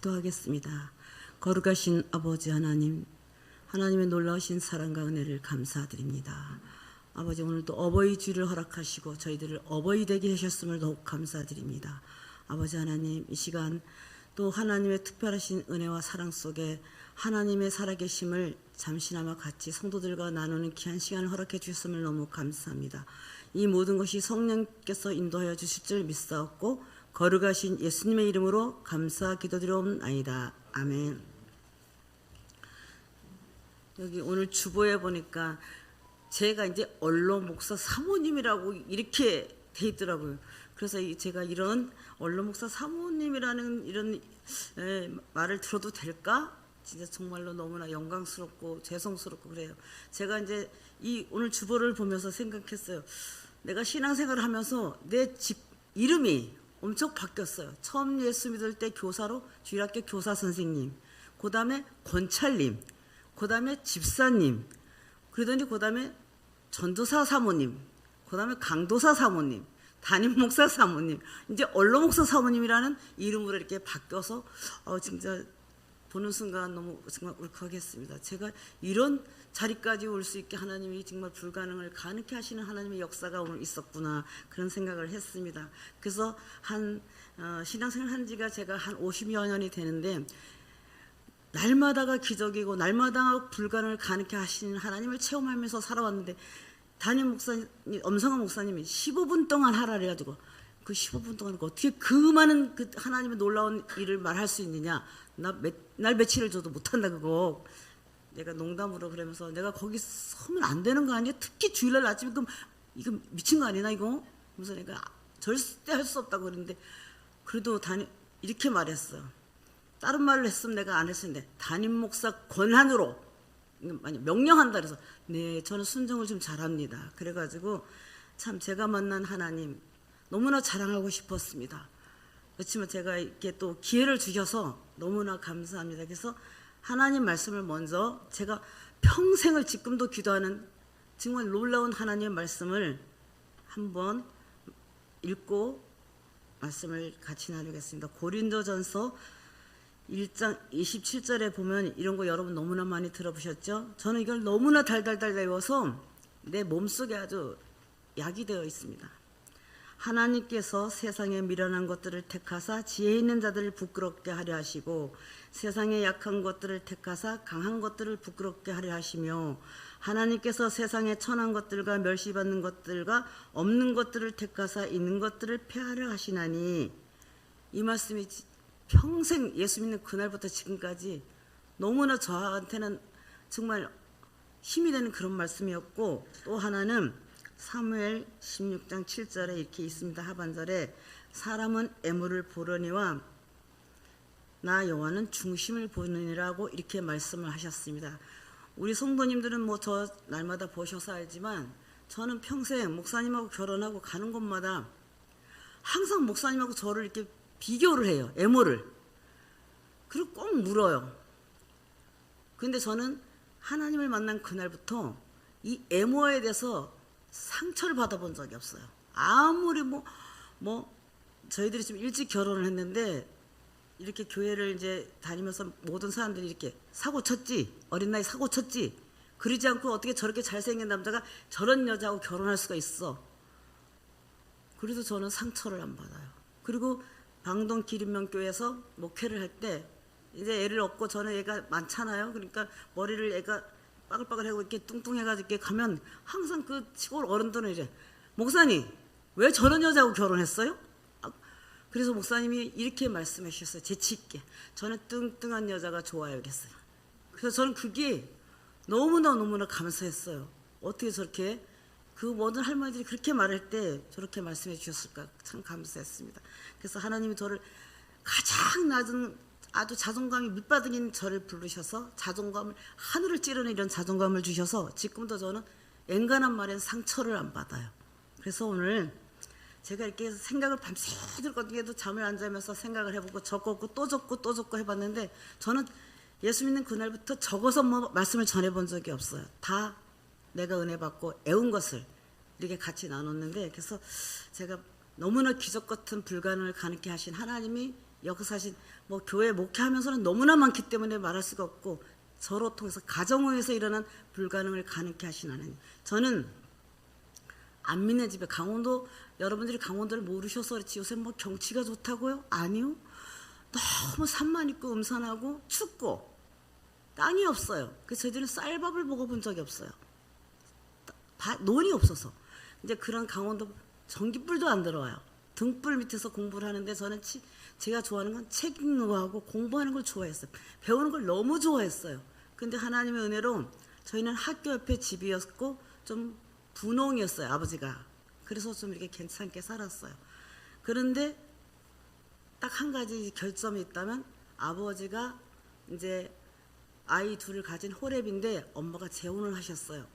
기도하겠습니다. 거룩하신 아버지 하나님, 하나님의 놀라우신 사랑과 은혜를 감사드립니다. 아버지, 오늘도 어버이 주를 허락하시고 저희들을 어버이 되게 하셨음을 더욱 감사드립니다. 아버지 하나님, 이 시간 또 하나님의 특별하신 은혜와 사랑 속에 하나님의 살아계심을 잠시나마 같이 성도들과 나누는 귀한 시간을 허락해 주셨음을 너무 감사합니다. 이 모든 것이 성령께서 인도하여 주실 줄 믿사옵고 거룩하신 예수님의 이름으로 감사 기도드리옵나이다. 아멘. 여기 오늘 주보에 보니까 제가 이제 언론 목사 사모님이라고 이렇게 돼 있더라고요. 그래서 제가 이런 언론 목사 사모님이라는 이런 말을 들어도 될까? 진짜 정말로 너무나 영광스럽고 죄송스럽고 그래요. 제가 이제 이 오늘 주보를 보면서 생각했어요. 내가 신앙생활을 하면서 내 집 이름이 엄청 바뀌었어요. 처음 예수 믿을 때 교사로 주일학교 교사 선생님, 그 다음에 권찰님, 그 다음에 집사님, 그러더니 그 다음에 전도사 사모님, 그 다음에 강도사 사모님, 담임 목사 사모님, 이제 언론 목사 사모님이라는 이름으로 이렇게 바뀌어서 진짜 보는 순간 너무 정말 울컥했습니다. 제가 이런 자리까지 올 수 있게 하나님이 정말 불가능을 가능케 하시는 하나님의 역사가 오늘 있었구나, 그런 생각을 했습니다. 그래서 신앙생활 한 지가 제가 한 50여 년이 되는데 날마다가 기적이고 날마다 불가능을 가능케 하시는 하나님을 체험하면서 살아왔는데, 담임 목사님, 엄성한 목사님이 15분 동안 하라 그래가지고 그 15분 동안 어떻게 그 많은 그 하나님의 놀라운 일을 말할 수 있느냐, 날 며칠을 줘도 못한다 그거. 내가 농담으로 그러면서 내가 거기 서면 안 되는 거 아니야? 특히 주일날 아침에 이거 미친 거 아니나 이거? 그래서 내가 절대 할 수 없다고 그랬는데, 그래도 이렇게 말했어요. 다른 말을 했으면 내가 안 했었는데 담임 목사 권한으로 명령한다 그래서 네, 저는 순종을 좀 잘합니다. 그래가지고 참 제가 만난 하나님 너무나 자랑하고 싶었습니다. 그렇지만 제가 이렇게 또 기회를 주셔서 너무나 감사합니다. 그래서 하나님 말씀을 먼저, 제가 평생을 지금도 기도하는 정말 놀라운 하나님의 말씀을 한번 읽고 말씀을 같이 나누겠습니다. 고린도전서 1장 27절에 보면 이런 거 여러분 너무나 많이 들어보셨죠? 저는 이걸 너무나 달달달 외워서 내 몸속에 아주 약이 되어 있습니다. 하나님께서 세상에 미련한 것들을 택하사 지혜 있는 자들을 부끄럽게 하려 하시고 세상에 약한 것들을 택하사 강한 것들을 부끄럽게 하려 하시며 하나님께서 세상에 천한 것들과 멸시받는 것들과 없는 것들을 택하사 있는 것들을 폐하려 하시나니, 이 말씀이 평생 예수 믿는 그날부터 지금까지 너무나 저한테는 정말 힘이 되는 그런 말씀이었고, 또 하나는 사무엘 16장 7절에 이렇게 있습니다. 하반절에 사람은 애물을 보려니와 나 여호와는 중심을 보느니라고 이렇게 말씀을 하셨습니다. 우리 성도님들은 뭐 저 날마다 보셔서 알지만 저는 평생 목사님하고 결혼하고 가는 곳마다 항상 목사님하고 저를 이렇게 비교를 해요. 애모를. 그리고 꼭 물어요. 그런데 저는 하나님을 만난 그날부터 이 애모에 대해서 상처를 받아본 적이 없어요. 아무리 저희들이 좀 일찍 결혼을 했는데 이렇게 교회를 이제 다니면서 모든 사람들이 이렇게 사고 쳤지, 어린 나이 사고 쳤지, 그러지 않고 어떻게 저렇게 잘생긴 남자가 저런 여자하고 결혼할 수가 있어. 그래도 저는 상처를 안 받아요. 그리고 방동 기린명교회에서 목회를 할 때 이제 애를 얻고, 저는 애가 많잖아요. 그러니까 머리를 애가 빠글빠글하고 이렇게 뚱뚱해가지고 이렇게 가면 항상 그 시골 어른들은 이래, 목사님 왜 저런 여자하고 결혼했어요? 그래서 목사님이 이렇게 말씀해 주셨어요. 재치 있게. 저는 뚱뚱한 여자가 좋아요 그랬어요. 그래서 저는 그게 너무나 감사했어요. 어떻게 저렇게 그 모든 할머니들이 그렇게 말할 때 저렇게 말씀해 주셨을까, 참 감사했습니다. 그래서 하나님이 저를 가장 낮은 아주 자존감이 밑바닥인 저를 부르셔서 자존감을 하늘을 찌르는 이런 자존감을 주셔서 지금도 저는 엔간한 말엔 상처를 안 받아요. 그래서 오늘 제가 이렇게 생각을 밤새도록 어떻게도 잠을 안 자면서 생각을 해보고 적었고 또 적고 해봤는데, 저는 예수 믿는 그날부터 적어서 말씀을 전해본 적이 없어요. 다 내가 은혜 받고 애운 것을 이렇게 같이 나눴는데, 그래서 제가 너무나 기적 같은 불가능을 가능케 하신 하나님이 역사신 뭐 교회 목회하면서는 너무나 많기 때문에 말할 수가 없고 저로 통해서 가정에서 일어난 불가능을 가능케 하신 하나님. 저는 안 믿는 집에 강원도 여러분들이 강원도를 모르셔서 그렇지 요새 뭐 경치가 좋다고요? 아니요. 너무 산만 있고 음산하고 춥고 땅이 없어요. 그래서 저희들은 쌀밥을 먹어본 적이 없어요. 논이 없어서. 이제 그런 강원도 전기불도 안 들어와요. 등불 밑에서 공부를 하는데 저는 제가 좋아하는 건 책 읽는 거하고 공부하는 걸 좋아했어요. 배우는 걸 너무 좋아했어요. 근데 하나님의 은혜로 저희는 학교 옆에 집이었고 좀 분홍이었어요. 아버지가. 그래서 좀 이렇게 괜찮게 살았어요. 그런데 딱 한 가지 결점이 있다면 아버지가 이제 아이 둘을 가진 호랩인데 엄마가 재혼을 하셨어요.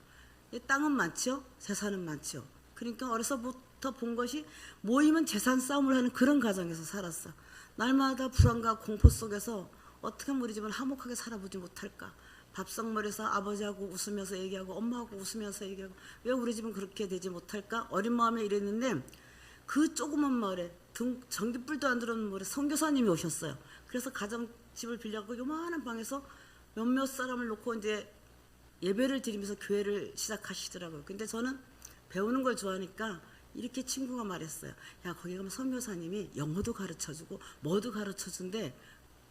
땅은 많죠. 재산은 많죠. 그러니까 어려서부터 본 것이 모이면 재산 싸움을 하는 그런 가정에서 살았어. 날마다 불안과 공포 속에서 어떻게 우리 집은 화목하게 살아보지 못할까. 밥상머리에서 아버지하고 웃으면서 얘기하고 엄마하고 웃으면서 얘기하고 왜 우리 집은 그렇게 되지 못할까. 어린 마음에 이랬는데 그 조그만 마을에 전기불도 안 들어오는 마을에 선교사님이 오셨어요. 그래서 가정집을 빌려고 요만한 방에서 몇몇 사람을 놓고 이제 예배를 드리면서 교회를 시작하시더라고요. 근데 저는 배우는 걸 좋아하니까 이렇게 친구가 말했어요. 야, 거기 가면 선교사님이 영어도 가르쳐주고 뭐도 가르쳐준대.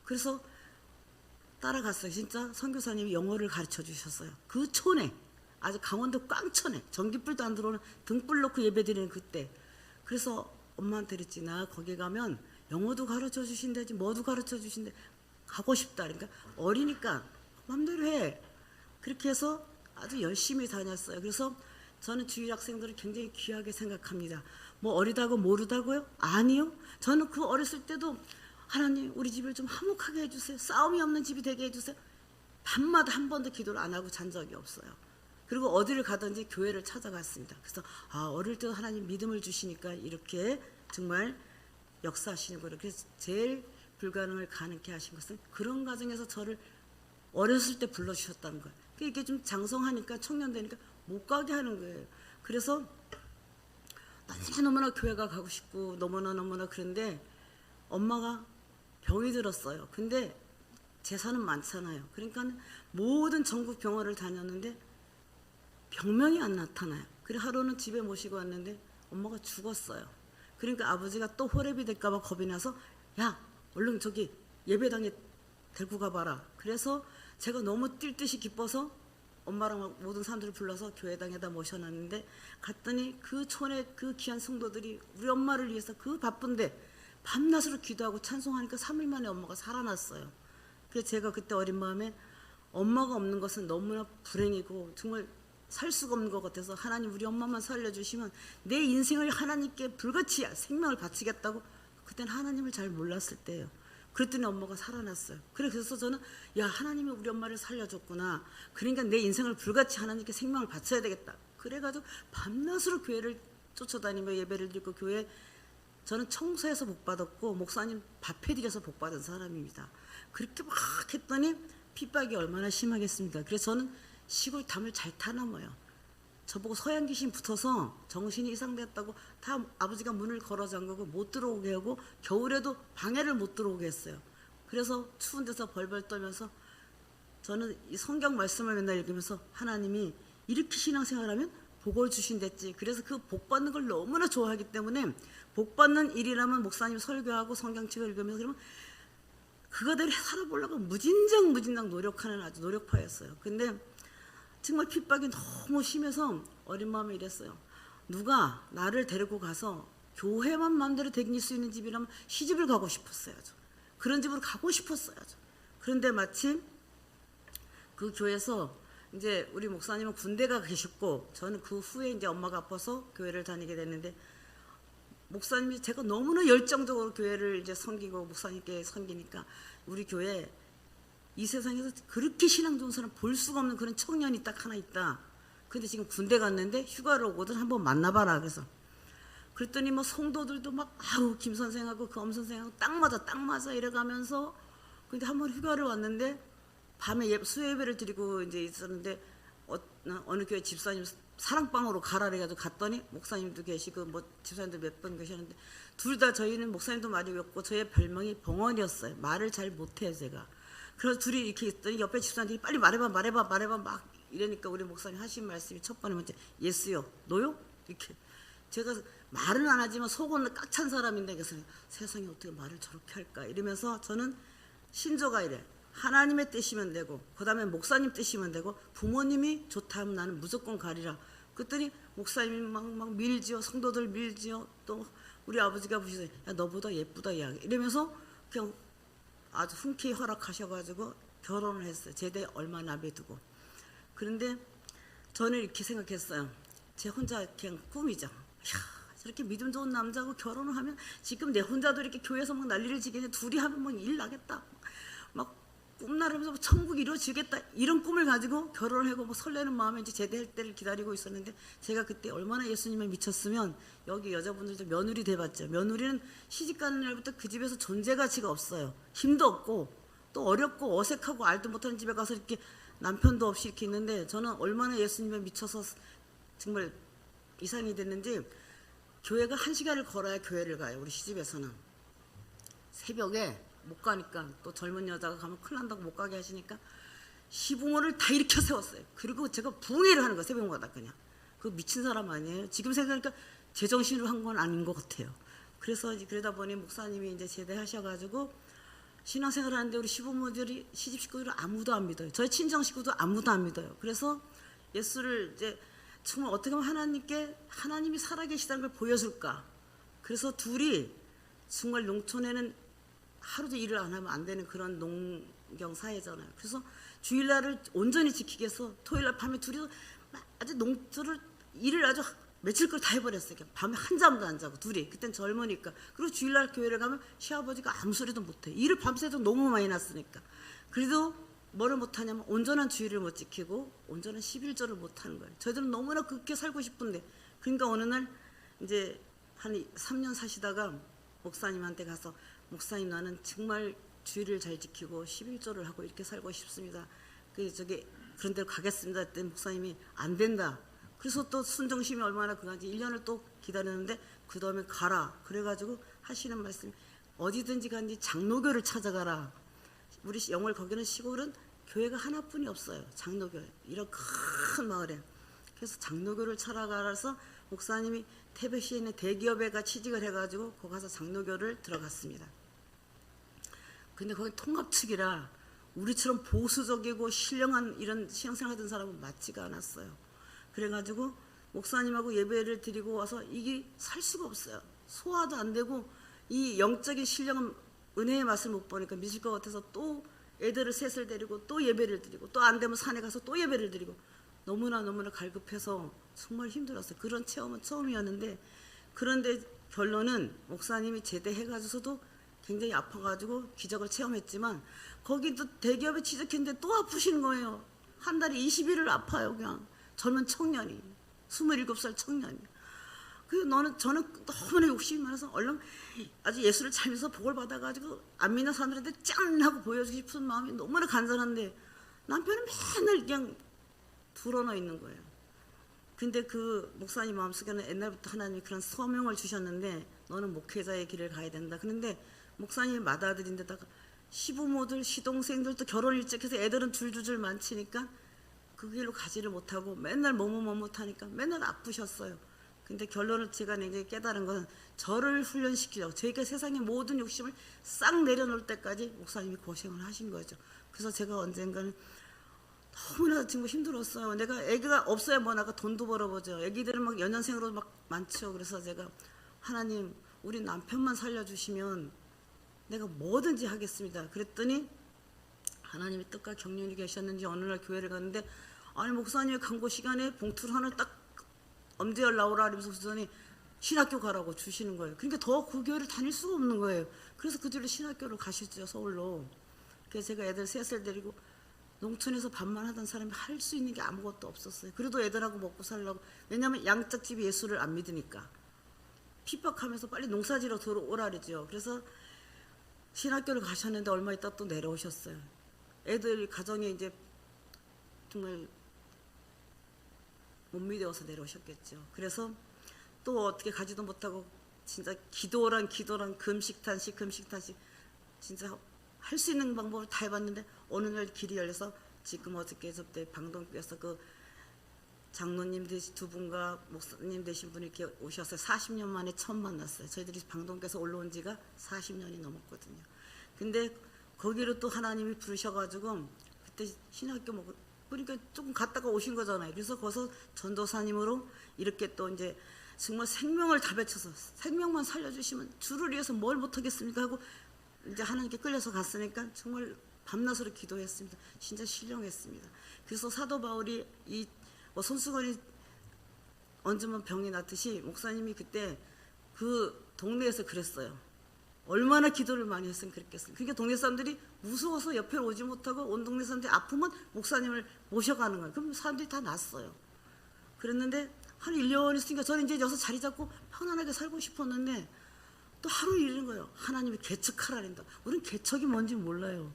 그래서 따라갔어요. 진짜 선교사님이 영어를 가르쳐 주셨어요. 그 촌에 아주 강원도 꽝촌에 전기불도 안 들어오는 등불 놓고 예배 드리는 그때. 그래서 엄마한테 그랬지. 나 거기 가면 영어도 가르쳐 주신다지 뭐도 가르쳐 주신대. 가고 싶다. 그러니까 어리니까 맘대로 해. 그렇게 해서 아주 열심히 다녔어요. 그래서 저는 주일 학생들을 굉장히 귀하게 생각합니다. 뭐 어리다고 모르다고요? 아니요. 저는 그 어렸을 때도 하나님 우리 집을 좀 화목하게 해주세요. 싸움이 없는 집이 되게 해주세요. 밤마다 한 번도 기도를 안 하고 잔 적이 없어요. 그리고 어디를 가든지 교회를 찾아갔습니다. 그래서 어릴 때 하나님 믿음을 주시니까 이렇게 정말 역사하시는 거예요. 그래서 제일 불가능을 가능케 하신 것은 그런 과정에서 저를 어렸을 때 불러주셨다는 거예요. 이게 좀 장성하니까 청년 되니까 못 가게 하는 거예요. 그래서 너무나 교회가 가고 싶고 너무나 그런데 엄마가 병이 들었어요. 근데 재산은 많잖아요. 그러니까 모든 전국 병원을 다녔는데 병명이 안 나타나요. 그래 하루는 집에 모시고 왔는데 엄마가 죽었어요. 그러니까 아버지가 또 호랩이 될까 봐 겁이 나서 야 얼른 저기 예배당에 데리고 가봐라. 그래서 제가 너무 뛸 듯이 기뻐서 엄마랑 모든 사람들을 불러서 교회당에다 모셔놨는데 갔더니 그 촌의 그 귀한 성도들이 우리 엄마를 위해서 그 바쁜데 밤낮으로 기도하고 찬송하니까 3일 만에 엄마가 살아났어요. 그래서 제가 그때 어린 마음에 엄마가 없는 것은 너무나 불행이고 정말 살 수가 없는 것 같아서 하나님 우리 엄마만 살려주시면 내 인생을 하나님께 불같이 생명을 바치겠다고 그때는 하나님을 잘 몰랐을 때예요. 그랬더니 엄마가 살아났어요. 그래서 저는 야 하나님이 우리 엄마를 살려줬구나. 그러니까 내 인생을 불같이 하나님께 생명을 바쳐야 되겠다. 그래가지고 밤낮으로 교회를 쫓아다니며 예배를 드리고 교회 저는 청소해서 복받았고 목사님 밥 해드려서 복받은 사람입니다. 그렇게 막 했더니 핍박이 얼마나 심하겠습니까. 그래서 저는 시골 담을 잘 타넘어요. 저보고 서양 귀신 붙어서 정신이 이상됐다고 다 아버지가 문을 걸어 잠그고 못 들어오게 하고 겨울에도 방해를 못 들어오게 했어요. 그래서 추운 데서 벌벌 떨면서 저는 이 성경 말씀을 맨날 읽으면서 하나님이 이렇게 신앙생활하면 복을 주신댔지. 그래서 그 복 받는 걸 너무나 좋아하기 때문에 복 받는 일이라면 목사님 설교하고 성경책을 읽으면서 그러면 그거대로 살아보려고 무진장 노력하는 아주 노력파였어요. 근데 정말 핍박이 너무 심해서 어린 마음에 이랬어요. 누가 나를 데리고 가서 교회만 마음대로 다닐 수 있는 집이라면 시집을 가고 싶었어야죠. 그런 집으로 가고 싶었어야죠. 그런데 마침 그 교회에서 이제 우리 목사님은 군대가 계셨고 저는 그 후에 이제 엄마가 아파서 교회를 다니게 됐는데 목사님이 제가 너무나 열정적으로 교회를 이제 섬기고 목사님께 섬기니까 우리 교회 이 세상에서 그렇게 신앙 좋은 사람 볼 수가 없는 그런 청년이 딱 하나 있다. 근데 지금 군대 갔는데 휴가를 오거든 한번 만나봐라. 그래서 그랬더니 뭐 성도들도 막 아우 김 선생하고 그 엄 선생하고 딱 맞아 이래가면서 근데 한번 휴가를 왔는데 밤에 수요예배를 드리고 이제 있었는데 어느 교회 집사님 사랑방으로 가라 그래가지고 갔더니 목사님도 계시고 뭐 집사님도 몇 번 계셨는데 둘 다 저희는 목사님도 많이 외웠고 저의 별명이 벙어리였어요. 말을 잘 못해요 제가. 그래서 둘이 이렇게 있더니 옆에 집사님들이 빨리 말해봐 막 이러니까 우리 목사님 하신 말씀이 첫 번째 먼저 예스요 노요 이렇게. 제가 말은 안 하지만 속은 꽉 찬 사람인데 그래서 세상에 어떻게 말을 저렇게 할까 이러면서 저는 신조가 이래. 하나님의 뜻이면 되고 그 다음에 목사님 뜻이면 되고 부모님이 좋다 하면 나는 무조건 가리라. 그랬더니 목사님이 막 밀지요. 성도들 밀지요. 또 우리 아버지가 보시더니 야 너보다 예쁘다 야 이러면서 그냥 아주 흔쾌히 허락하셔가지고 결혼을 했어요. 제대 얼마 남에 두고. 그런데 저는 이렇게 생각했어요. 제 혼자 그냥 꿈이죠. 이야, 저렇게 믿음 좋은 남자하고 결혼을 하면 지금 내 혼자도 이렇게 교회에서 막 난리를 지겠네. 둘이 하면 뭐 일 나겠다. 막 꿈나라면서 뭐 천국이 이루어지겠다. 이런 꿈을 가지고 결혼을 하고 뭐 설레는 마음에 이제 제대할 때를 기다리고 있었는데 제가 그때 얼마나 예수님에 미쳤으면 여기 여자분들도 며느리 돼봤죠. 며느리는 시집가는 날부터 그 집에서 존재 가치가 없어요. 힘도 없고 또 어렵고 어색하고 알도 못하는 집에 가서 이렇게 남편도 없이 이렇게 있는데 저는 얼마나 예수님에 미쳐서 정말 이상이 됐는지 교회가 1시간을 걸어야 교회를 가요. 우리 시집에서는. 새벽에 못 가니까 또 젊은 여자가 가면 큰일 난다고 못 가게 하시니까 시부모를 다 일으켜 세웠어요. 그리고 제가 부흥회를 하는 거예요. 새벽마다 그냥. 그 미친 사람 아니에요. 지금 생각하니까 제정신으로 한 건 아닌 것 같아요. 그래서 이제 그러다 보니 목사님이 이제 제대하셔가지고 신앙생활 하는데 우리 시부모들이 시집 식구들은 아무도 안 믿어요. 저희 친정 식구도 아무도 안 믿어요. 그래서 예수를 이제 정말 어떻게 하면 하나님께 하나님이 살아계시다는 걸 보여줄까. 그래서 둘이 정말 농촌에는 하루도 일을 안 하면 안 되는 그런 농경 사회잖아요. 그래서 주일날을 온전히 지키기 위해서 토요일날 밤에 둘이서 아주 농토를 일을 아주 며칠 걸 다 해버렸어요. 그냥 밤에 한잠도 안 자고 둘이. 그땐 젊으니까. 그리고 주일날 교회를 가면 시아버지가 아무 소리도 못해. 일을 밤새도 너무 많이 났으니까. 그래도 뭐를 못하냐면 온전한 주일을 못 지키고 온전한 11절을 못하는 거예요. 저희들은 너무나 그렇게 살고 싶은데 그러니까 어느 날 이제 한 3년 사시다가 목사님한테 가서 목사님 나는 정말 주일을 잘 지키고 11절을 하고 이렇게 살고 싶습니다. 그런 데로 가겠습니다. 그때 목사님이 안 된다. 그래서 또 순정심이 얼마나 그간지 1년을 또 기다렸는데 그 다음에 가라. 그래가지고 하시는 말씀이 어디든지 간지 장로교를 찾아가라. 우리 영월 거기는 시골은 교회가 하나뿐이 없어요. 장로교 이런 큰 마을에. 그래서 장로교를 찾아가라서 목사님이 태백시에 있는 대기업에가 취직을 해가지고 거기 가서 장로교를 들어갔습니다. 근데 거기 통합 측이라 우리처럼 보수적이고 신령한 이런 신앙생활 하던 사람은 맞지가 않았어요. 그래가지고 목사님하고 예배를 드리고 와서 이게 살 수가 없어요. 소화도 안 되고 이 영적인 신령한 은혜의 맛을 못 보니까 미칠 것 같아서 또 애들을 셋을 데리고 또 예배를 드리고 또 안 되면 산에 가서 또 예배를 드리고 너무나 갈급해서 정말 힘들었어요. 그런 체험은 처음이었는데 그런데 결론은 목사님이 제대해가지고서도 굉장히 아파가지고 기적을 체험했지만 거기도 대기업에 취직했는데 또 아프신 거예요. 한 달에 20일을 아파요. 그냥 젊은 청년이 27살 청년이. 저는 너무나 욕심이 많아서 얼른 아주 예수를 잘 믿어서 복을 받아가지고 안 믿는 사람들한테 짠 하고 보여주고 싶은 마음이 너무나 간절한데 남편은 맨날 그냥 불어넣어 있는 거예요. 근데 그 목사님 마음속에는 옛날부터 하나님이 그런 소명을 주셨는데 너는 목회자의 길을 가야 된다. 그런데 목사님이 맏아들인 데다가 시부모들 시동생들도 결혼 일찍 해서 애들은 줄줄줄 많치니까 그 길로 가지를 못하고 맨날 머뭇하니까 맨날 아프셨어요. 근데 결론을 제가 굉장히 깨달은 건 저를 훈련시키려고 저희가 세상의 모든 욕심을 싹 내려놓을 때까지 목사님이 고생을 하신 거죠. 그래서 제가 언젠가는 너무나 정말 힘들었어요. 내가 애기가 없어야 뭐 나가 돈도 벌어보죠. 애기들은 막 연년생으로 막 많죠. 그래서 제가 하나님 우리 남편만 살려주시면 내가 뭐든지 하겠습니다. 그랬더니 하나님이 뜻과 경륜이 계셨는지 어느 날 교회를 갔는데 아니 목사님의 광고 시간에 봉투를 하나 딱 엄지열 나오라 하면서 그러더니 신학교 가라고 주시는 거예요. 그러니까 더 그 교회를 다닐 수가 없는 거예요. 그래서 그 뒤로 신학교를 가셨죠. 서울로. 그래서 제가 애들 셋을 데리고 농촌에서 밥만 하던 사람이 할 수 있는 게 아무것도 없었어요. 그래도 애들하고 먹고 살려고. 왜냐하면 양짝집이 예수를 안 믿으니까. 핍박하면서 빨리 농사지러 들어오라 그러죠. 그래서 신학교를 가셨는데 얼마 있다 또 내려오셨어요. 애들 가정에 이제 정말 못 믿어서 내려오셨겠죠. 그래서 또 어떻게 가지도 못하고 진짜 기도란 금식탄식 진짜 할 수 있는 방법을 다 해봤는데 어느 날 길이 열려서 지금 어저께 저때 방동교에서 그 장로님 되신 두 분과 목사님 되신 분이 이렇게 오셨어요. 40년 만에 처음 만났어요. 저희들이 방동교에서 올라온 지가 40년이 넘었거든요. 근데 거기로 또 하나님이 부르셔가지고 그때 신학교 그러니까 조금 갔다가 오신 거잖아요. 그래서 거기서 전도사님으로 이렇게 또 이제 정말 생명을 다 바쳐서 생명만 살려주시면 주를 위해서 뭘 못하겠습니까 하고 이제 하나님께 끌려서 갔으니까 정말 밤낮으로 기도했습니다. 진짜 신령했습니다. 그래서 사도 바울이 손수건이 얹으면 병이 낫듯이 목사님이 그때 그 동네에서 그랬어요. 얼마나 기도를 많이 했으면 그랬겠어요. 그러니까 동네 사람들이 무서워서 옆에 오지 못하고 온 동네 사람들이 아프면 목사님을 모셔가는 거예요. 그럼 사람들이 다 났어요. 그랬는데 한 1년 있으니까 저는 이제 여기서 자리 잡고 편안하게 살고 싶었는데 또 하루 이르는 거예요. 하나님이 개척하라는다. 우리는 개척이 뭔지 몰라요.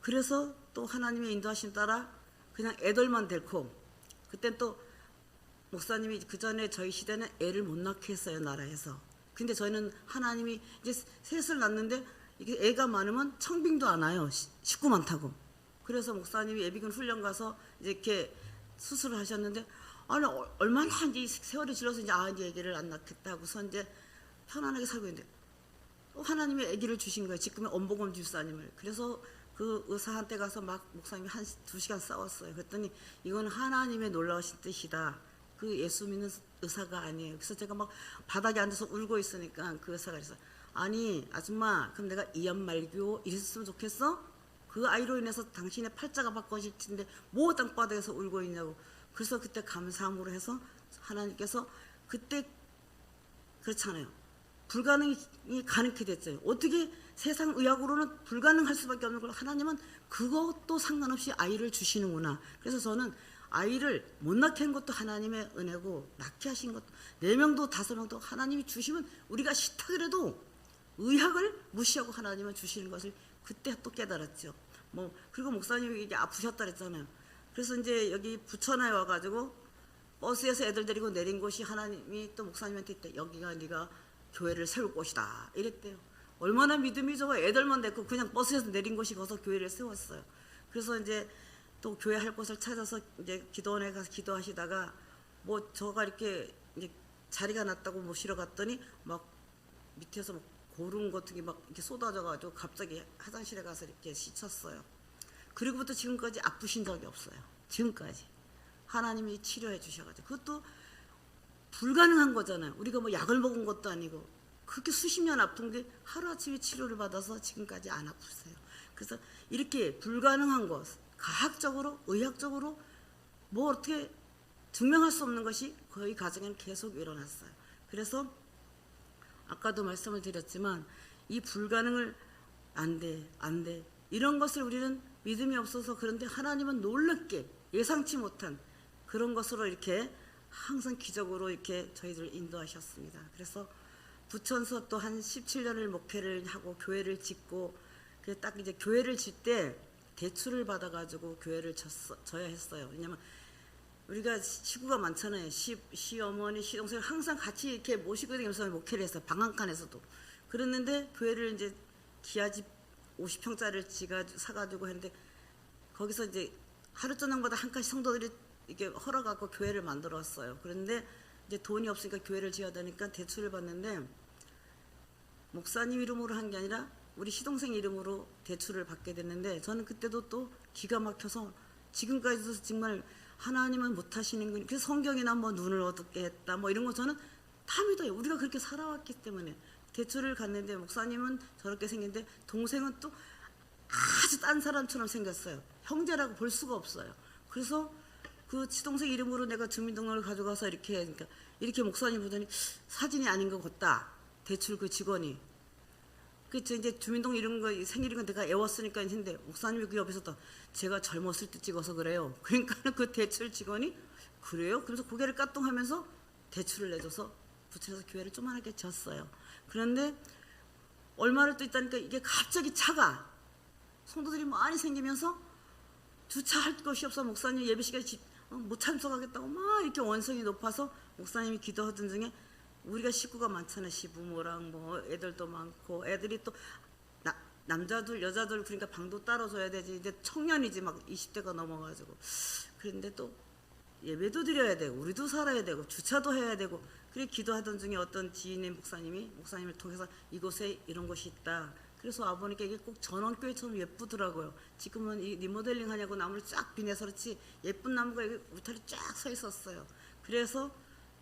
그래서 또 하나님의 인도하신 따라 그냥 애들만 데리고 그때 또 목사님이 그 전에 저희 시대는 애를 못 낳게 했어요. 나라에서. 근데 저희는 하나님이 이제 셋을 낳는데 이게 애가 많으면 청빙도 안 와요. 식구 많다고. 그래서 목사님이 예비군 훈련 가서 이제 이렇게 수술을 하셨는데 아니 얼마나 이제 세월이 질러서 이제 이제 아기를 안 낳겠다 하고서 이제 편안하게 살고 있는데 하나님이 아기를 주신 거예요. 지금의 엄보검 집사님을. 그래서 그 의사한테 가서 막 목사님이 2시간 싸웠어요. 그랬더니 이건 하나님의 놀라우신 뜻이다. 그 예수 믿는 의사가 아니에요. 그래서 제가 막 바닥에 앉아서 울고 있으니까 그 의사가 그래서 아니 아줌마 그럼 내가 이암말교 이랬으면 좋겠어? 그 아이로 인해서 당신의 팔자가 바꿔질 텐데 뭐 땅바닥에서 울고 있냐고. 그래서 그때 감사함으로 해서 하나님께서 그때 그렇잖아요. 불가능이 가능하게 됐어요. 어떻게 세상 의학으로는 불가능할 수밖에 없는 걸 하나님은 그것도 상관없이 아이를 주시는구나. 그래서 저는 아이를 못 낳게 한 것도 하나님의 은혜고 낳게 하신 것도 4명도 5명도 하나님이 주시면 우리가 싫다 그래도 의학을 무시하고 하나님은 주시는 것을 그때 또 깨달았죠. 그리고 목사님이 이게 아프셨다 그랬잖아요. 그래서 이제 여기 부천에 와가지고 버스에서 애들 데리고 내린 곳이 하나님이 또 목사님한테 있대. 여기가 네가 교회를 세울 곳이다 이랬대요. 얼마나 믿음이 좋아. 애들만 데리고 그냥 버스에서 내린 곳이 거기서 교회를 세웠어요. 그래서 이제 또 교회 할 곳을 찾아서 이제 기도원에 가서 기도하시다가 저가 이렇게 이제 자리가 났다고 모시러 갔더니 막 밑에서 막 고름 같은 게 막 이렇게 쏟아져가지고 갑자기 화장실에 가서 이렇게 씻었어요. 그리고부터 지금까지 아프신 적이 없어요. 지금까지 하나님이 치료해 주셔가지고 그것도 불가능한 거잖아요. 우리가 약을 먹은 것도 아니고 그렇게 수십 년 아픈 게 하루아침에 치료를 받아서 지금까지 안 아프세요. 그래서 이렇게 불가능한 것 과학적으로 의학적으로 어떻게 증명할 수 없는 것이 거의 가정에는 계속 일어났어요. 그래서 아까도 말씀을 드렸지만 이 불가능을 안 돼 이런 것을 우리는 믿음이 없어서 그런데 하나님은 놀랍게 예상치 못한 그런 것으로 이렇게 항상 기적으로 이렇게 저희들 인도하셨습니다. 그래서 부천서 또 한 17년을 목회를 하고 교회를 짓고 딱 이제 교회를 짓 때 대출을 받아가지고 교회를 져야 했어요. 왜냐면 우리가 식구가 많잖아요. 시어머니, 시동생 항상 같이 이렇게 모시고 다니면서 목회를 했어요. 방한간에서도. 그랬는데 교회를 이제 기아집 50평짜리를 사가지고 했는데 거기서 이제 하루 저녁마다 한 칸씩 성도들이 이렇게 허락하고 교회를 만들었어요. 그런데 이제 돈이 없으니까 교회를 지어야 되니까 대출을 받는데 목사님 이름으로 한 게 아니라 우리 시동생 이름으로 대출을 받게 됐는데 저는 그때도 또 기가 막혀서 지금까지도 정말 하나님은 못하시는 분. 그래서 성경이나 눈을 어둡게 했다 이런 거 저는 다 믿어요. 우리가 그렇게 살아왔기 때문에 대출을 갔는데 목사님은 저렇게 생겼는데 동생은 또 아주 딴 사람처럼 생겼어요. 형제라고 볼 수가 없어요. 그래서 그 시동생 이름으로 내가 주민등록을 가져가서 이렇게 목사님 보더니 사진이 아닌 것 같다. 대출 그 직원이. 그쵸 이제 주민등록 이런 거 생일 이런 거 내가 애웠으니까 했는데 목사님이 그 옆에서 또 제가 젊었을 때 찍어서 그래요. 그러니까 그 대출 직원이 그래요? 그래서 고개를 까뚱하면서 대출을 내줘서 부천에서 교회를 조그맣게 졌어요. 그런데 얼마를 또 있다니까 이게 갑자기 차가 성도들이 많이 생기면서 주차할 곳이 없어 목사님 예배 시간에 못 참석하겠다고 막 이렇게 원성이 높아서 목사님이 기도하던 중에 우리가 식구가 많잖아요. 시부모랑 뭐 애들도 많고 애들이 또 남자들 여자들 그러니까 방도 따로 줘야 되지. 이제 청년이지 막 20대가 넘어가지고 그런데 또 예배도 드려야 되고 우리도 살아야 되고 주차도 해야 되고 그래 기도하던 중에 어떤 지인의 목사님을 통해서 이곳에 이런 곳이 있다. 그래서 아버님께 이게 꼭 전원교회처럼 예쁘더라고요. 지금은 이 리모델링 하냐고 나무를 쫙 비내서 그렇지 예쁜 나무가 여기 울타리 쫙 서 있었어요. 그래서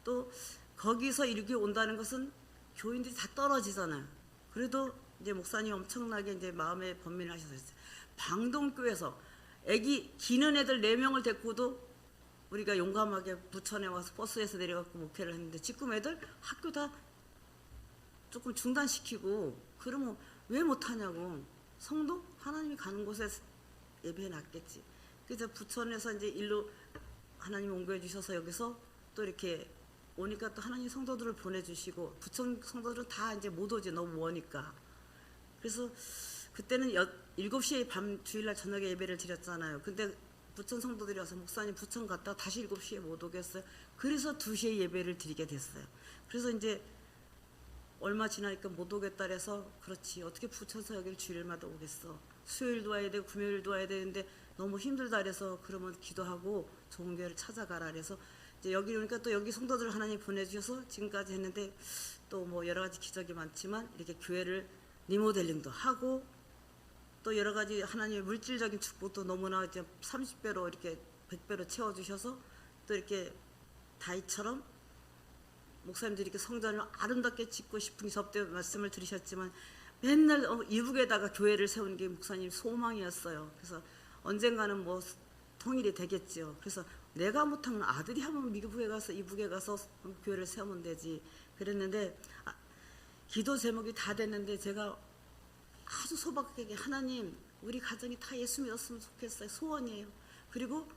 또 거기서 이렇게 온다는 것은 교인들이 다 떨어지잖아요. 그래도 이제 목사님 엄청나게 이제 마음에 번민을 하셨어요. 방동교에서 애기 기는 애들 4명을 데리고도 우리가 용감하게 부천에 와서 버스에서 내려갖고 목회를 했는데 지금 애들 학교 다 조금 중단시키고 그러면 왜 못하냐고. 성도 하나님이 가는 곳에 예배해 놨겠지. 그래서 부천에서 이제 일로 하나님 옮겨 주셔서 여기서 또 이렇게 오니까 또 하나님 성도들을 보내주시고 부천 성도들은 다 이제 못 오지 너무 머니까. 그래서 그때는 7시에 밤 주일날 저녁에 예배를 드렸잖아요. 근데 부천 성도들이 와서 목사님 부천 갔다 다시 7시에 못 오겠어요. 그래서 2시에 예배를 드리게 됐어요. 그래서 이제 얼마 지나니까 못 오겠다 그래서 그렇지 어떻게 부천서 여기를 주일마다 오겠어. 수요일도 와야 되고 금요일도 와야 되는데 너무 힘들다 그래서 그러면 기도하고 좋은 교회를 찾아가라 그래서 이제 여기 오니까 또 여기 성도들을 하나님 보내주셔서 지금까지 했는데 또 뭐 여러 가지 기적이 많지만 이렇게 교회를 리모델링도 하고 또 여러 가지 하나님의 물질적인 축복도 너무나 이제 30배로 이렇게 100배로 채워주셔서 또 이렇게 다윗처럼 목사님들이 이렇게 성전을 아름답게 짓고 싶은 접대 말씀을 들으셨지만 맨날 이북에다가 교회를 세우는 게 목사님 소망이었어요. 그래서 언젠가는 뭐 통일이 되겠죠. 그래서 내가 못하면 아들이 한번 미국에 가서 이북에 가서 교회를 세우면 되지. 그랬는데 기도 제목이 다 됐는데 제가 아주 소박하게 하나님 우리 가정이 다 예수 믿었으면 좋겠어요. 소원이에요. 그리고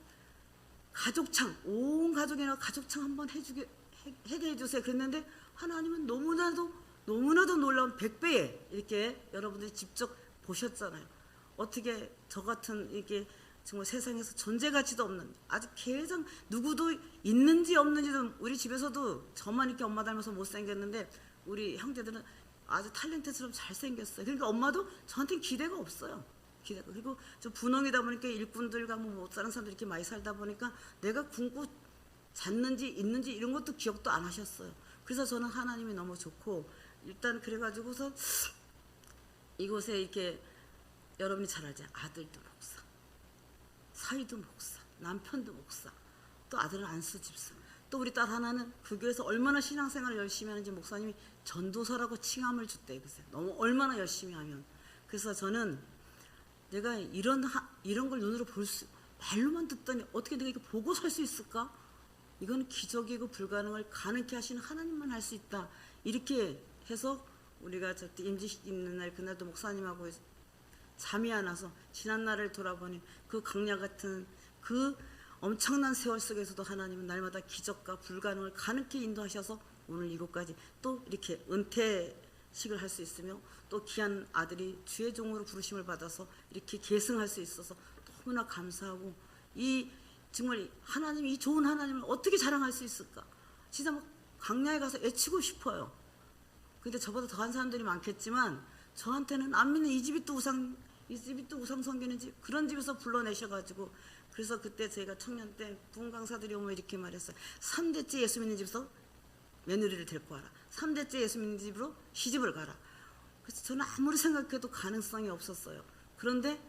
가족창 온 가족이나 가족창 한번 해게 해주세요. 그랬는데 하나님은 너무나도 놀라운 100배에 이렇게 여러분들이 직접 보셨잖아요. 어떻게 저 같은 이게 정말 세상에서 존재 가치도 없는 아주 개장 누구도 있는지 없는지도 우리 집에서도 저만 이렇게 엄마 닮아서 못생겼는데 우리 형제들은 아주 탤런트처럼 잘생겼어요. 그러니까 엄마도 저한테 기대가 없어요. 기대가. 그리고 저 분홍이다 보니까 일꾼들과 뭐 못 사는 사람들이 이렇게 많이 살다 보니까 내가 굶고 잤는지 있는지 이런 것도 기억도 안 하셨어요. 그래서 저는 하나님이 너무 좋고 일단 그래가지고서 이곳에 이렇게 여러분이 잘 알죠. 아들도 목사, 사위도 목사, 남편도 목사, 또 아들은 안수 집사. 또 우리 딸 하나는 그 교회에서 얼마나 신앙생활을 열심히 하는지 목사님이 전도사라고 칭함을 줬대요. 그래서 너무 얼마나 열심히 하면. 그래서 저는 내가 이런 걸 눈으로 말로만 듣더니 어떻게 내가 이렇게 보고 살 수 있을까? 이건 기적이고 불가능을 가능케 하시는 하나님만 할 수 있다. 이렇게 해서 우리가 저때 임지식 있는 날 그날도 목사님하고 잠이 안 와서 지난 날을 돌아보니 그 강야 같은 그 엄청난 세월 속에서도 하나님은 날마다 기적과 불가능을 가능케 인도하셔서 오늘 이곳까지 또 이렇게 은퇴식을 할 수 있으며 또 귀한 아들이 주의 종으로 부르심을 받아서 이렇게 계승할 수 있어서 너무나 감사하고 이 정말 하나님이 이 좋은 하나님을 어떻게 자랑할 수 있을까? 진짜 막 강야에 가서 외치고 싶어요. 근데 저보다 더한 사람들이 많겠지만 저한테는 안 믿는 이 집이 또 우상 섬기는 집 그런 집에서 불러내셔가지고 그래서 그때 저희가 청년 때 부흥 강사들이 오면 이렇게 말했어요. 3대째 예수 믿는 집에서 며느리를 데리고 와라. 3대째 예수 믿는 집으로 시집을 가라. 그래서 저는 아무리 생각해도 가능성이 없었어요. 그런데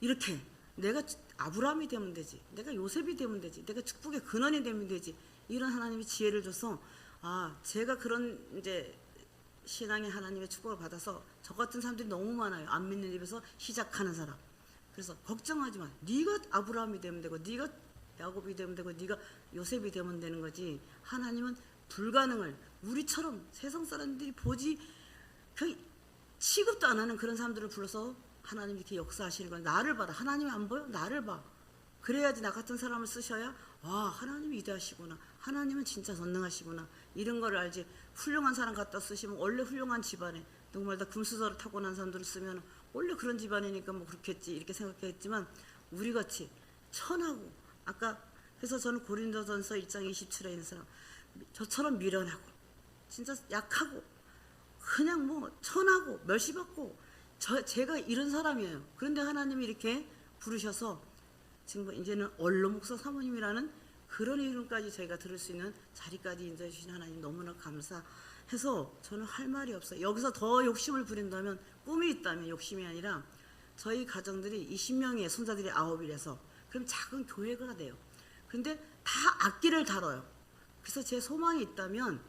이렇게 내가 아브라함이 되면 되지, 내가 요셉이 되면 되지, 내가 축복의 근원이 되면 되지, 이런 하나님이 지혜를 줘서 제가 그런 이제 신앙의 하나님의 축복을 받아서 저 같은 사람들이 너무 많아요. 안 믿는 집에서 시작하는 사람. 그래서 걱정하지 마. 네가 아브라함이 되면 되고 네가 야곱이 되면 되고 네가 요셉이 되면 되는 거지. 하나님은 불가능을 우리처럼 세상 사람들이 보지 취급도 안 하는 그런 사람들을 불러서 하나님이 이렇게 역사하시는 거예요. 나를 봐라. 하나님이 안 보여? 나를 봐. 그래야지 나 같은 사람을 쓰셔야 하나님이 위대하시구나. 하나님은 진짜 전능하시구나. 이런 걸 알지. 훌륭한 사람 갖다 쓰시면 원래 훌륭한 집안에 정말 다 금수저를 타고난 사람들을 쓰면 원래 그런 집안이니까 뭐 그렇겠지 이렇게 생각했지만 우리같이 천하고 아까 그래서 저는 고린도전서 1장 27절에 있는 사람, 저처럼 미련하고 진짜 약하고 그냥 뭐 천하고 멸시받고 제가 이런 사람이에요. 그런데 하나님이 이렇게 부르셔서 지금 이제는 언로 목사 사모님이라는 그런 이름까지 저희가 들을 수 있는 자리까지 인도해 주신 하나님 너무나 감사해서 저는 할 말이 없어요. 여기서 더 욕심을 부린다면, 꿈이 있다면 욕심이 아니라 저희 가정들이 20명의 손자들이 9이라서 그럼 작은 교회가 돼요. 근데 다 악기를 다뤄요. 그래서 제 소망이 있다면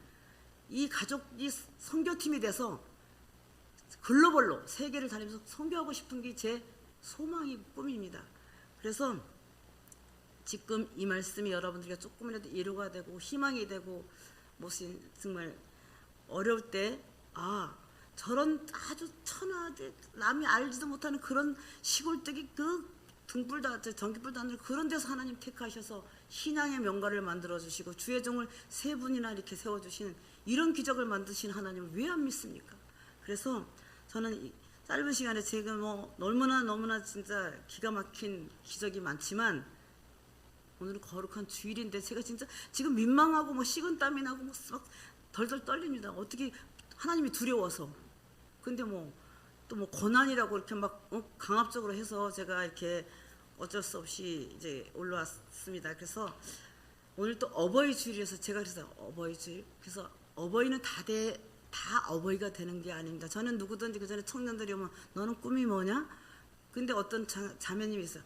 이 가족이 선교팀이 돼서 글로벌로 세계를 다니면서 선교하고 싶은 게 제 소망이 꿈입니다. 그래서 지금 이 말씀이 여러분들에게 조금이라도 위로가 되고 희망이 되고 무슨 정말 어려울 때 저런 아주 천하들 남이 알지도 못하는 그런 시골뜨기 그 등불도 전기불도 안 들고 그런 데서 하나님 택하셔서 신앙의 명가를 만들어 주시고 주의 종을 3분이나 이렇게 세워 주시는 이런 기적을 만드신 하나님을 왜 안 믿습니까? 그래서 저는 이 짧은 시간에 제가 뭐 너무나 진짜 기가 막힌 기적이 많지만 오늘은 거룩한 주일인데 제가 진짜 지금 민망하고 뭐 식은땀이 나고 막 덜덜 떨립니다. 어떻게 하나님이 두려워서. 근데 또 고난이라고 이렇게 막 강압적으로 해서 제가 이렇게 어쩔 수 없이 이제 올라왔습니다. 그래서 오늘 또 어버이 주일이어서 제가 그래서 어버이 주일. 그래서 어버이는 다 어버이가 되는 게 아닙니다. 저는 누구든지 그 전에 청년들이 오면 너는 꿈이 뭐냐? 근데 어떤 자매님이 있어요.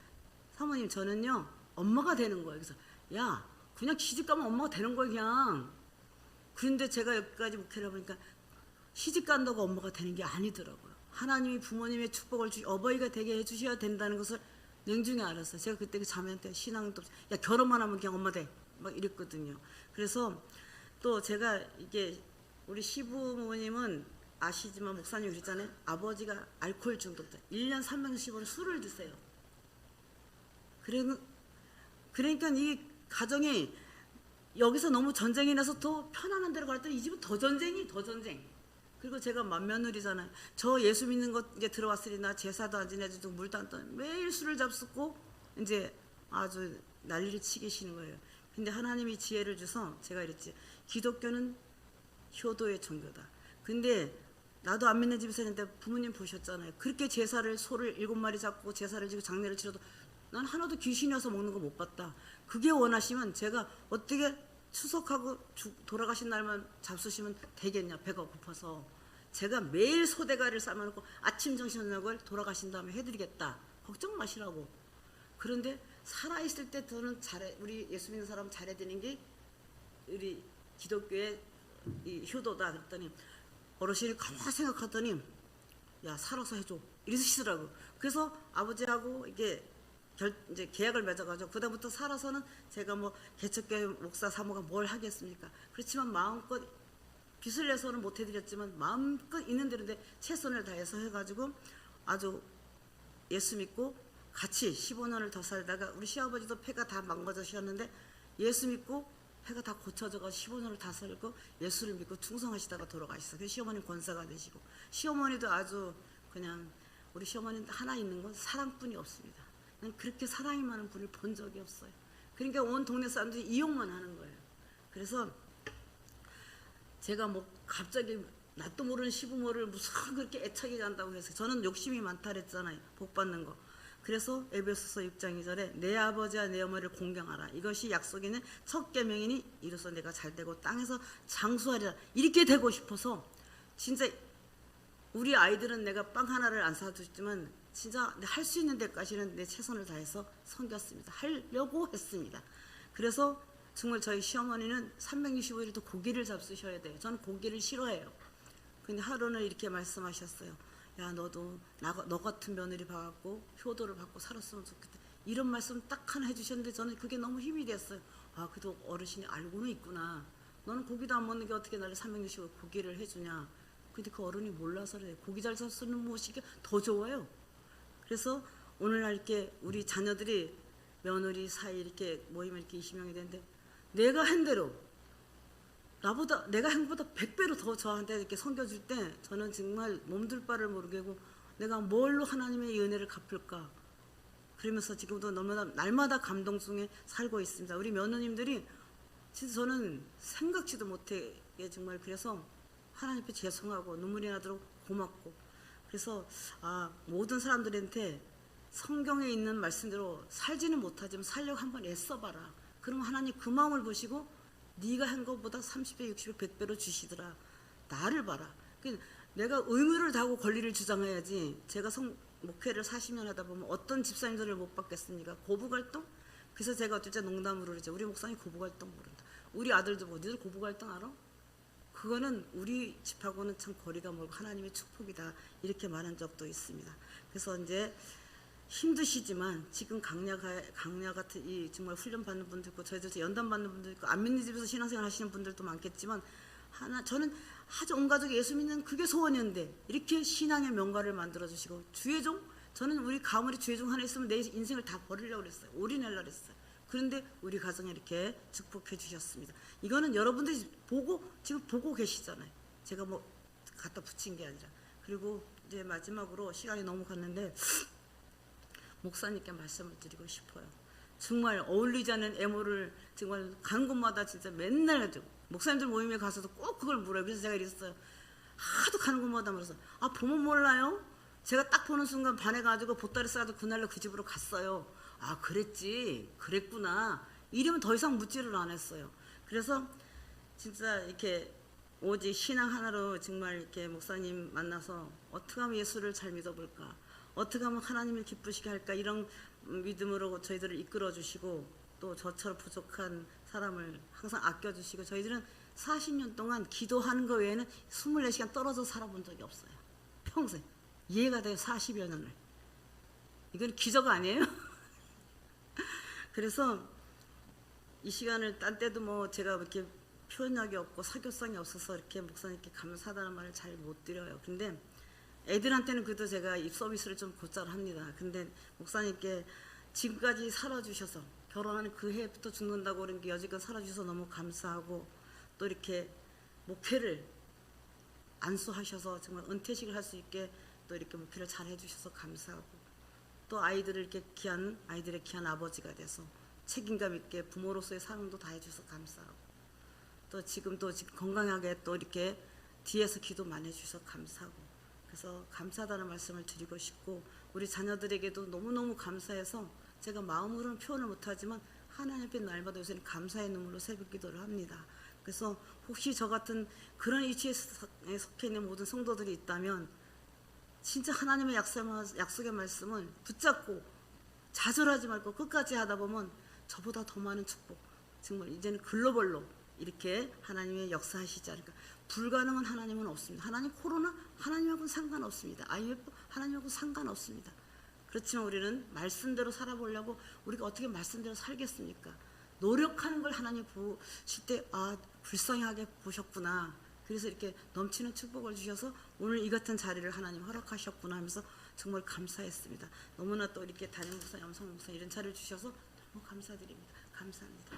사모님 저는요 엄마가 되는 거예요. 그래서 야 그냥 시집가면 엄마가 되는 거야 그냥. 그런데 제가 여기까지 목회를 해보니까 시집간다고 엄마가 되는 게 아니더라고요. 하나님이 부모님의 축복을 어버이가 되게 해주셔야 된다는 것을 냉중히 알았어요. 제가 그때 그 자매한테 신앙도 야 결혼만 하면 그냥 엄마 돼 막 이랬거든요. 그래서 또 제가 이게 우리 시부모님은 아시지만 목사님 그랬잖아요. 아버지가 알코올 중독자 1년 360원 술을 드세요. 그러니까 이 가정이 여기서 너무 전쟁이 나서 더 편안한 데로 갔더니 이 집은 더 전쟁. 그리고 제가 맏며느리잖아요. 저 예수 믿는 것 이제 들어왔으니 나 제사도 안 지내주고 물도 안 떠. 매일 술을 잡숫고 이제 아주 난리를 치게 시는 거예요. 근데 하나님이 지혜를 주서 제가 이랬지. 기독교는 효도의 종교다. 근데 나도 안 믿는 집에서 했는데 부모님 보셨잖아요. 그렇게 제사를 소를 7마리 잡고 제사를 지고 장례를 치러도 난 하나도 귀신이 와서 먹는 거 못 봤다. 그게 원하시면 제가 어떻게 추석하고 돌아가신 날만 잡수시면 되겠냐. 배가 고파서 제가 매일 소대가리를 삶아놓고 아침 점심 저녁을 돌아가신 다음에 해드리겠다. 걱정 마시라고. 그런데 살아있을 때 저는 우리 예수 믿는 사람 잘해드리는 게 우리 기독교의 이 효도다. 그랬더니 어르신이 가만히 생각하더니 야 살아서 해줘 이러시더라고. 그래서 아버지하고 이게 이제 계약을 맺어가지고 그다음부터 살아서는 제가 뭐 개척교회 목사 사모가 뭘 하겠습니까? 그렇지만 마음껏 빚을 내서는 못 해드렸지만 마음껏 있는 대로인데 최선을 다해서 해가지고 아주 예수 믿고 같이 15년을 더 살다가 우리 시아버지도 폐가 다 망가져셨는데 예수 믿고 폐가 다 고쳐져가지고 15년을 다 살고 예수를 믿고 충성하시다가 돌아가셨어요. 그래서 시어머니 권사가 되시고 시어머니도 아주 그냥 우리 시어머니 하나 있는 건 사랑뿐이 없습니다. 난 그렇게 사랑이 많은 분을 본 적이 없어요. 그러니까 온 동네 사람들이 이용만 하는 거예요. 그래서 제가 뭐 갑자기 낯도 모르는 시부모를 무슨 그렇게 애착이 간다고 해서 저는 욕심이 많다 그랬잖아요. 복 받는 거. 그래서 에베소서 6장 2절에 내 아버지와 내 어머니를 공경하라. 이것이 약속이는 첫 계명이니 이로써 내가 잘되고 땅에서 장수하리라. 이렇게 되고 싶어서 진짜 우리 아이들은 내가 빵 하나를 안 사줬지만 진짜 할 수 있는 데까지는 내 최선을 다해서 섬겼습니다. 하려고 했습니다. 그래서 정말 저희 시어머니는 365일도 고기를 잡수셔야 돼요. 저는 고기를 싫어해요. 근데 하루는 이렇게 말씀하셨어요. 야 너도 너 같은 며느리 봐갖고 효도를 받고 살았으면 좋겠다. 이런 말씀 딱 하나 해주셨는데 저는 그게 너무 힘이 됐어요. 그래도 어르신이 알고는 있구나. 너는 고기도 안 먹는 게 어떻게 나를 365일 고기를 해주냐. 근데 그 어른이 몰라서 그래. 고기 잘 잡수는 무엇이 더 좋아요. 그래서 오늘날 이렇게 우리 자녀들이 며느리 사이 이렇게 모이면 이렇게 20명이 되는데 내가 한 대로 내가 한 것보다 100배로 더 저한테 이렇게 섬겨줄 때 저는 정말 몸둘 바를 모르겠고 내가 뭘로 하나님의 이 은혜를 갚을까. 그러면서 지금도 너무나 날마다 감동 중에 살고 있습니다. 우리 며느님들이 진짜 저는 생각지도 못해 정말 그래서 하나님 앞에 죄송하고 눈물이 나도록 고맙고 그래서 모든 사람들한테 성경에 있는 말씀대로 살지는 못하지만 살려고 한번 애써봐라. 그러면 하나님 그 마음을 보시고 네가 한 것보다 30배, 60배, 100배로 주시더라. 나를 봐라. 내가 의무를 다하고 권리를 주장해야지. 제가 목회를 40년 하다 보면 어떤 집사님들을 못 받겠습니까? 고부갈등? 그래서 제가 어쩔 때 농담으로 그러죠. 우리 목사님 고부갈등 모른다. 우리 아들도 뭐 니들 고부갈등 알아? 그거는 우리 집하고는 참 거리가 멀고 하나님의 축복이다. 이렇게 말한 적도 있습니다. 그래서 이제 힘드시지만 지금 강야 같은 이 정말 훈련 받는 분도 있고 저희들 연단 받는 분도 있고 안 믿는 집에서 신앙생활 하시는 분들도 많겠지만 저는 아주 온 가족이 예수 믿는 그게 소원이었는데 이렇게 신앙의 명가를 만들어 주시고 주의종 저는 우리 가문에 주의종 하나 있으면 내 인생을 다 버리려고 그랬어요. 올인하려고 그랬어요. 그런데 우리 가정에 이렇게 축복해 주셨습니다. 이거는 여러분들이 지금 보고 계시잖아요. 제가 뭐 갖다 붙인 게 아니라. 그리고 이제 마지막으로 시간이 너무 갔는데 목사님께 말씀을 드리고 싶어요. 정말 어울리지 않는 애모를 정말 가는 곳마다 진짜 맨날 해줘. 목사님들 모임에 가서도 꼭 그걸 물어요. 그래서 제가 이랬어요. 하도 가는 곳마다 물어서 보면 몰라요? 제가 딱 보는 순간 반해가지고 보따리 싸가지고 그날로 그 집으로 갔어요. 그랬구나. 이러면 더 이상 묻지를 안 했어요. 그래서 진짜 이렇게 오직 신앙 하나로 정말 이렇게 목사님 만나서 어떻게 하면 예수를 잘 믿어볼까? 어떻게 하면 하나님을 기쁘시게 할까? 이런 믿음으로 저희들을 이끌어 주시고 또 저처럼 부족한 사람을 항상 아껴주시고 저희들은 40년 동안 기도하는 거 외에는 24시간 떨어져 살아본 적이 없어요. 평생. 이해가 돼요. 40여 년을. 이건 기적 아니에요? 그래서 이 시간을 딴 때도 뭐 제가 이렇게 표현력이 없고 사교성이 없어서 이렇게 목사님께 감사하다는 말을 잘 못 드려요. 근데 애들한테는 그래도 제가 입 서비스를 좀 곧잘 합니다. 근데 목사님께 지금까지 살아주셔서 결혼하는 그 해부터 죽는다고 그런 게 여지껏 살아주셔서 너무 감사하고 또 이렇게 목회를 안수하셔서 정말 은퇴식을 할 수 있게 또 이렇게 목회를 잘 해주셔서 감사하고 또 아이들의 귀한 아버지가 돼서 책임감 있게 부모로서의 사명도 다 해주셔서 감사하고 또 지금 건강하게 또 이렇게 뒤에서 기도 많이 해주셔서 감사하고 그래서 감사하다는 말씀을 드리고 싶고 우리 자녀들에게도 너무너무 감사해서 제가 마음으로는 표현을 못하지만 하나님 앞에 날마다 요새는 감사의 눈물로 새벽 기도를 합니다. 그래서 혹시 저 같은 그런 위치에 속해 있는 모든 성도들이 있다면 진짜 하나님의 약속의 말씀을 붙잡고 좌절하지 말고 끝까지 하다 보면 저보다 더 많은 축복 정말 이제는 글로벌로 이렇게 하나님의 역사하시지 않을까. 불가능한 하나님은 없습니다. 하나님 코로나 하나님하고는 상관없습니다. IMF 하나님하고는 상관없습니다. 그렇지만 우리는 말씀대로 살아보려고 우리가 어떻게 말씀대로 살겠습니까? 노력하는 걸 하나님 보실 때 불쌍하게 보셨구나. 그래서 이렇게 넘치는 축복을 주셔서 오늘 이 같은 자리를 하나님 허락하셨구나 하면서 정말 감사했습니다. 너무나 또 이렇게 담임 목사, 염성 목사 이런 자리를 주셔서 너무 감사드립니다. 감사합니다.